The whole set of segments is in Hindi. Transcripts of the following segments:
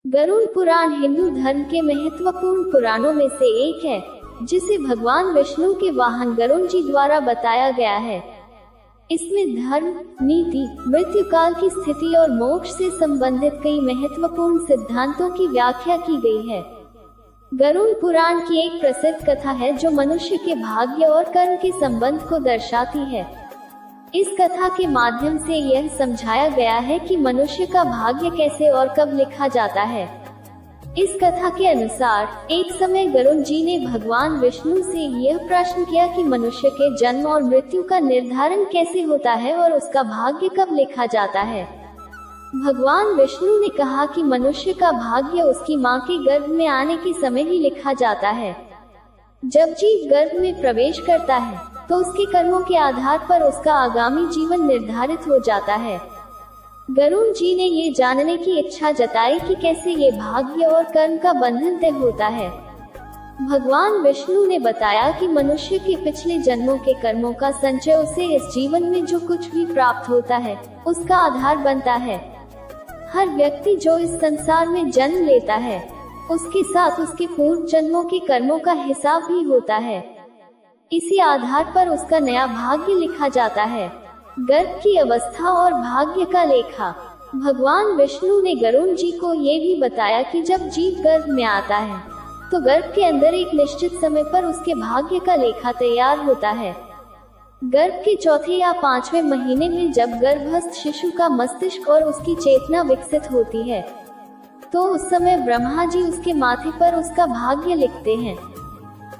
गरुड़ पुराण हिंदू धर्म के महत्वपूर्ण पुराणों में से एक है, जिसे भगवान विष्णु के वाहन गरुड़ जी द्वारा बताया गया है। इसमें धर्म, नीति, मृत्यु काल की स्थिति और मोक्ष से संबंधित कई महत्वपूर्ण सिद्धांतों की व्याख्या की गई है। गरुड़ पुराण की एक प्रसिद्ध कथा है जो मनुष्य के भाग्य और कर्म के संबंध को दर्शाती है। इस कथा के माध्यम से यह समझाया गया है कि मनुष्य का भाग्य कैसे और कब लिखा जाता है। इस कथा के अनुसार एक समय गरुड़ जी ने भगवान विष्णु से यह प्रश्न किया कि मनुष्य के जन्म और मृत्यु का निर्धारण कैसे होता है और उसका भाग्य कब लिखा जाता है। भगवान विष्णु ने कहा कि मनुष्य का भाग्य उसकी मां के गर्भ में आने के समय ही लिखा जाता है। जब जीव गर्भ में प्रवेश करता है तो उसके कर्मों के आधार पर उसका आगामी जीवन निर्धारित हो जाता है। गरुड़ जी ने ये जानने की इच्छा जताई कि कैसे ये भाग्य और कर्म का बंधन तय होता है। भगवान विष्णु ने बताया कि मनुष्य के पिछले जन्मों के कर्मों का संचय उसे इस जीवन में जो कुछ भी प्राप्त होता है उसका आधार बनता है। हर व्यक्ति जो इस संसार में जन्म लेता है उसके साथ उसके पूर्व जन्मों के कर्मों का हिसाब भी होता है। इसी आधार पर उसका नया भाग्य लिखा जाता है। गर्भ की अवस्था और भाग्य का लेखा। भगवान विष्णु ने गरुड़ जी को ये भी बताया कि जब जीव गर्भ में आता है तो गर्भ के अंदर एक निश्चित समय पर उसके भाग्य का लेखा तैयार होता है। गर्भ के चौथे या पांचवें महीने में जब गर्भस्थ शिशु का मस्तिष्क और उसकी चेतना विकसित होती है तो उस समय ब्रह्मा जी उसके माथे पर उसका भाग्य लिखते हैं।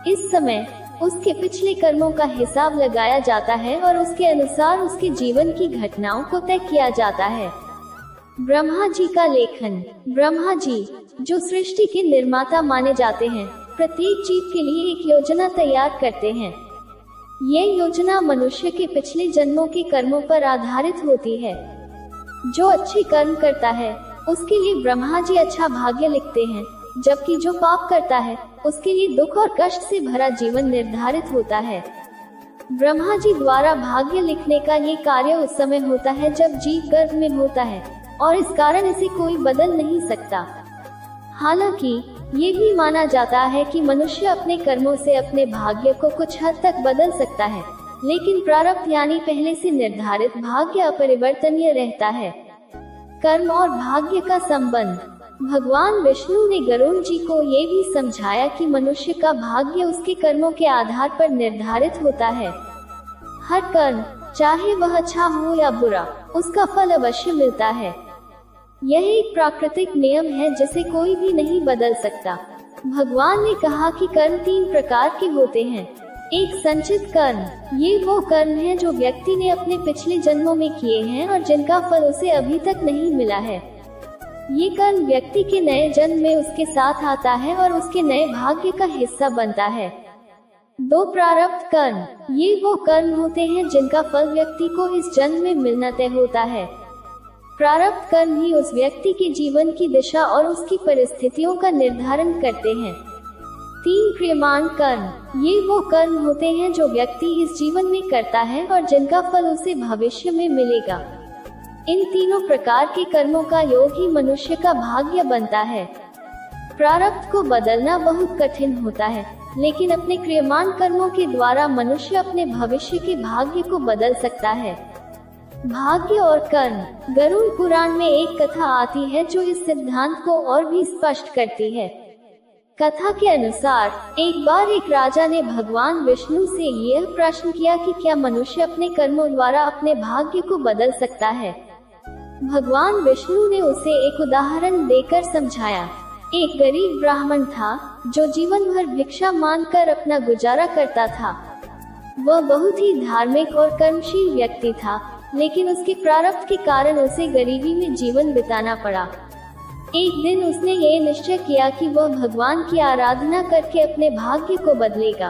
इस समय उसके पिछले कर्मों का हिसाब लगाया जाता है और उसके अनुसार उसके जीवन की घटनाओं को तय किया जाता है। ब्रह्मा जी का लेखन। ब्रह्मा जी, जो सृष्टि के निर्माता माने जाते हैं, प्रत्येक जीव के लिए एक योजना तैयार करते हैं। ये योजना मनुष्य के पिछले जन्मों के कर्मों पर आधारित होती है। जो अच्छे कर्म करता है उसके लिए ब्रह्मा जी अच्छा भाग्य लिखते हैं, जबकि जो पाप करता है उसके लिए दुख और कष्ट से भरा जीवन निर्धारित होता है। ब्रह्मा जी द्वारा भाग्य लिखने का ये कार्य उस समय होता है जब जीव गर्भ में होता है और इस कारण इसे कोई बदल नहीं सकता। हालांकि ये भी माना जाता है कि मनुष्य अपने कर्मों से अपने भाग्य को कुछ हद तक बदल सकता है, लेकिन प्रारब्ध यानी पहले से निर्धारित भाग्य अपरिवर्तनीय रहता है। कर्म और भाग्य का संबंध। भगवान विष्णु ने गरुड़ जी को ये भी समझाया कि मनुष्य का भाग्य उसके कर्मों के आधार पर निर्धारित होता है। हर कर्म, चाहे वह अच्छा हो या बुरा, उसका फल अवश्य मिलता है। यह एक प्राकृतिक नियम है जिसे कोई भी नहीं बदल सकता। भगवान ने कहा कि कर्म 3 प्रकार के होते हैं। एक संचित कर्म। ये वो कर्म है जो व्यक्ति ने अपने पिछले जन्मों में किए हैं और जिनका फल उसे अभी तक नहीं मिला है। ये कर्म व्यक्ति के नए जन्म में उसके साथ आता है और उसके नए भाग्य का हिस्सा बनता है। 2 प्रारब्ध कर्म। ये वो कर्म होते हैं जिनका फल व्यक्ति को इस जन्म में मिलना तय होता है। प्रारब्ध कर्म ही उस व्यक्ति के जीवन की दिशा और उसकी परिस्थितियों का निर्धारण करते हैं। 3 क्रियमाण कर्म। ये वो कर्म होते हैं जो व्यक्ति इस जीवन में करता है और जिनका फल उसे भविष्य में मिलेगा। इन तीनों प्रकार के कर्मों का योग ही मनुष्य का भाग्य बनता है। प्रारब्ध को बदलना बहुत कठिन होता है, लेकिन अपने क्रियमाण कर्मों के द्वारा मनुष्य अपने भविष्य के भाग्य को बदल सकता है। भाग्य और कर्म। गरुड़ पुराण में एक कथा आती है जो इस सिद्धांत को और भी स्पष्ट करती है। कथा के अनुसार एक बार एक राजा ने भगवान विष्णु से यह प्रश्न किया कि क्या मनुष्य अपने कर्मों द्वारा अपने भाग्य को बदल सकता है। भगवान विष्णु ने उसे एक उदाहरण देकर समझाया। एक गरीब ब्राह्मण था जो जीवन भर भिक्षा मांगकर अपना गुजारा करता था। वह बहुत ही धार्मिक और कर्मशील व्यक्ति था, लेकिन उसके प्रारब्ध के कारण उसे गरीबी में जीवन बिताना पड़ा। एक दिन उसने ये निश्चय किया कि वह भगवान की आराधना करके अपने भाग्य को बदलेगा।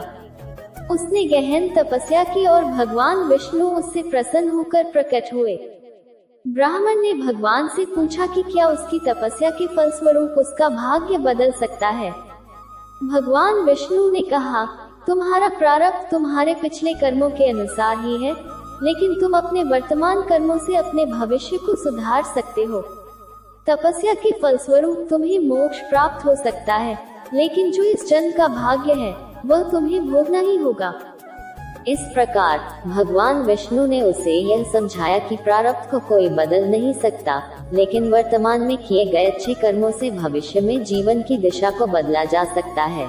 उसने गहन तपस्या की और भगवान विष्णु उससे प्रसन्न होकर प्रकट हुए। ब्राह्मण ने भगवान से पूछा कि क्या उसकी तपस्या के फलस्वरूप उसका भाग्य बदल सकता है। भगवान विष्णु ने कहा, तुम्हारा प्रारब्ध तुम्हारे पिछले कर्मों के अनुसार ही है, लेकिन तुम अपने वर्तमान कर्मों से अपने भविष्य को सुधार सकते हो। तपस्या के फलस्वरूप तुम्हें मोक्ष प्राप्त हो सकता है, लेकिन जो इस जन्म का भाग्य है वह तुम्हें भोगना ही होगा। इस प्रकार भगवान विष्णु ने उसे यह समझाया कि प्रारब्ध को कोई बदल नहीं सकता, लेकिन वर्तमान में किए गए अच्छे कर्मों से भविष्य में जीवन की दिशा को बदला जा सकता है।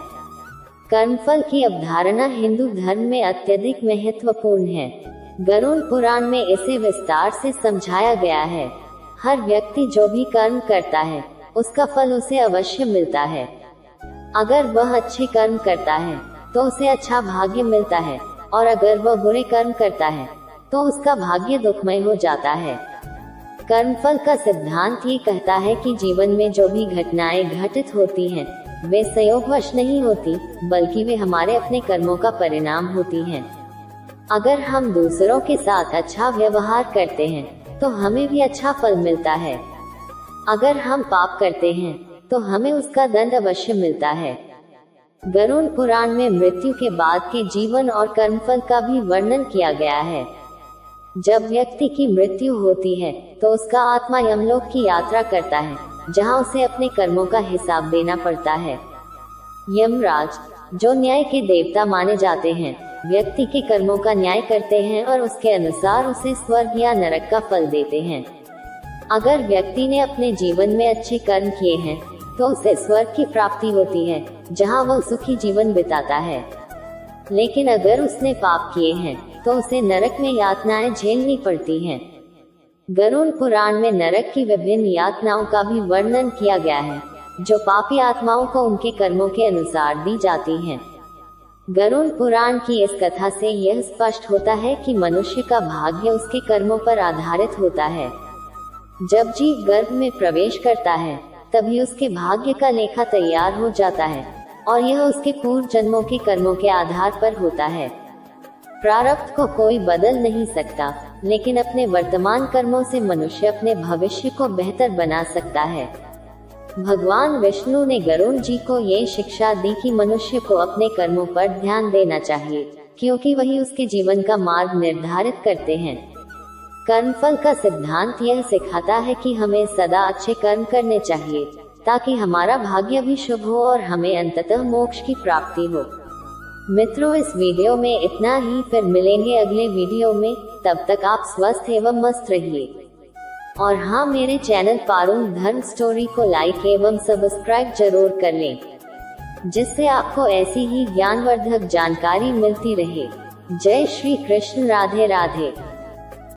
कर्मफल की अवधारणा हिंदू धर्म में अत्यधिक महत्वपूर्ण है। गरुड़ पुराण में इसे विस्तार से समझाया गया है। हर व्यक्ति जो भी कर्म करता है उसका फल उसे अवश्य मिलता है। अगर वह अच्छे कर्म करता है तो उसे अच्छा भाग्य मिलता है, और अगर वह बुरे कर्म करता है तो उसका भाग्य दुखमय हो जाता है। कर्मफल का सिद्धांत ये कहता है कि जीवन में जो भी घटनाएं घटित होती हैं वे संयोगवश नहीं होती, बल्कि वे हमारे अपने कर्मों का परिणाम होती हैं। अगर हम दूसरों के साथ अच्छा व्यवहार करते हैं तो हमें भी अच्छा फल मिलता है। अगर हम पाप करते हैं तो हमें उसका दंड अवश्य मिलता है। गरुड़ पुराण में मृत्यु के बाद के जीवन और कर्मफल का भी वर्णन किया गया है। जब व्यक्ति की मृत्यु होती है तो उसका आत्मा यमलोक की यात्रा करता है, जहां उसे अपने कर्मों का हिसाब देना पड़ता है। यमराज, जो न्याय के देवता माने जाते हैं, व्यक्ति के कर्मों का न्याय करते हैं और उसके अनुसार उसे स्वर्ग या नरक का फल देते हैं। अगर व्यक्ति ने अपने जीवन में अच्छे कर्म किए हैं तो उसे स्वर्ग की प्राप्ति होती है, जहां वह सुखी जीवन बिताता है। लेकिन अगर उसने पाप किए हैं तो उसे नरक में यातनाएं झेलनी पड़ती हैं। गरुड़ पुराण में नरक की विभिन्न यातनाओं का भी वर्णन किया गया है, जो पापी आत्माओं को उनके कर्मों के अनुसार दी जाती हैं। गरुड़ पुराण की इस कथा से यह स्पष्ट होता है कि मनुष्य का भाग्य उसके कर्मों पर आधारित होता है। जब जीव गर्भ में प्रवेश करता है तभी उसके भाग्य का लेखा तैयार हो जाता है, और यह उसके पूर्व जन्मों के कर्मों के आधार पर होता है। प्रारब्ध को कोई बदल नहीं सकता, लेकिन अपने वर्तमान कर्मों से मनुष्य अपने भविष्य को बेहतर बना सकता है। भगवान विष्णु ने गरुड़ जी को ये शिक्षा दी कि मनुष्य को अपने कर्मों पर ध्यान देना चाहिए, क्योंकि वही उसके जीवन का मार्ग निर्धारित करते हैं। कर्मफल का सिद्धांत यह सिखाता है कि हमें सदा अच्छे कर्म करने चाहिए, ताकि हमारा भाग्य भी शुभ हो और हमें अंततः मोक्ष की प्राप्ति हो। मित्रों, इस वीडियो में इतना ही। फिर मिलेंगे अगले वीडियो में। तब तक आप स्वस्थ एवं मस्त रहिए। और हाँ, मेरे चैनल पारुल धर्म स्टोरी को लाइक एवं सब्सक्राइब जरूर कर लें, जिससे आपको ऐसी ही ज्ञानवर्धक जानकारी मिलती रहे। जय श्री कृष्ण। राधे राधे।